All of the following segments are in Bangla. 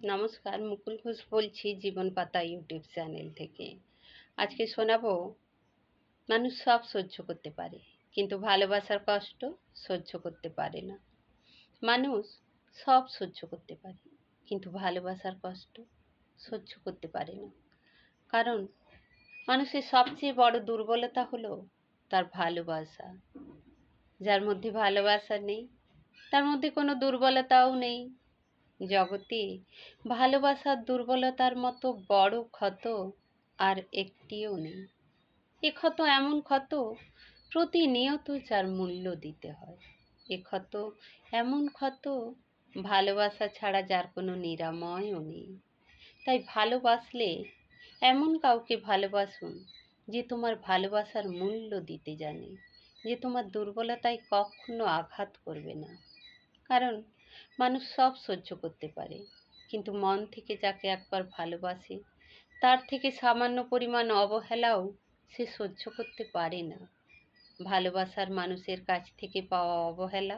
নমস্কার, মুকুল ঘোষ বলছি জীবন পাতা ইউটিউব চ্যানেল থেকে। আজকে শোনাবো, মানুষ সব সহ্য করতে পারে কিন্তু ভালোবাসার কষ্ট সহ্য করতে পারে না। মানুষ সব সহ্য করতে পারে কিন্তু ভালোবাসার কষ্ট সহ্য করতে পারে না। কারণ মানুষের সবচেয়ে বড় দুর্বলতা হলো তার ভালোবাসা। যার মধ্যে ভালোবাসা নেই তার মধ্যে কোনো দুর্বলতাও নেই। জগতে ভালোবাসার দুর্বলতার মতো বড় ক্ষত আর একটিও নেই। এ ক্ষত এমন ক্ষত, প্রতিনিয়ত যার মূল্য দিতে হয়। এ ক্ষত এমন ক্ষত, ভালোবাসা ছাড়া যার কোনো নিরাময়ও নেই। তাই ভালোবাসলে এমন কাউকে ভালোবাসুন যে তোমার ভালোবাসার মূল্য দিতে জানে, যে তোমার দুর্বলতায় কখনো আঘাত করবে না। কারণ মানুষ সব সহ্য করতে পারে কিন্তু মন থেকে যাকে একবার ভালোবাসে তার থেকে সামান্য পরিমাণ অবহেলাও সে সহ্য করতে পারে না। ভালোবাসার মানুষের কাছ থেকে পাওয়া অবহেলা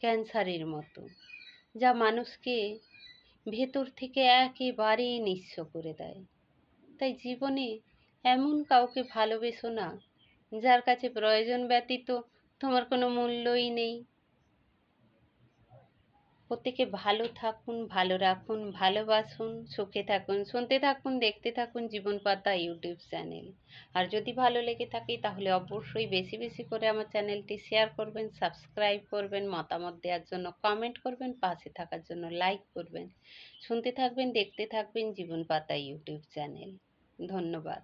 ক্যান্সারের মতো, যা মানুষকে ভেতর থেকে একেবারে নিঃস্ব করে দেয়। তাই জীবনে এমন কাউকে ভালোবেসো না যার কাছে প্রয়োজন ব্যতীত তোমার কোনো মূল্যই নেই। প্রত্যেকে ভালো থাকুন, ভালো রাখুন, ভালোবাসুন, সুখে থাকুন, শুনতে থাকুন, দেখতে থাকুন জীবন পাতা ইউটিউব চ্যানেল। আর যদি ভালো লেগে থাকে তাহলে অবশ্যই বেশি বেশি করে আমার চ্যানেলটি শেয়ার করবেন, সাবস্ক্রাইব করবেন, মতামত দেওয়ার জন্য কমেন্ট করবেন, পাশে থাকার জন্য লাইক করবেন। শুনতে থাকবেন, দেখতে থাকবেন জীবন পাতা ইউটিউব চ্যানেল। ধন্যবাদ।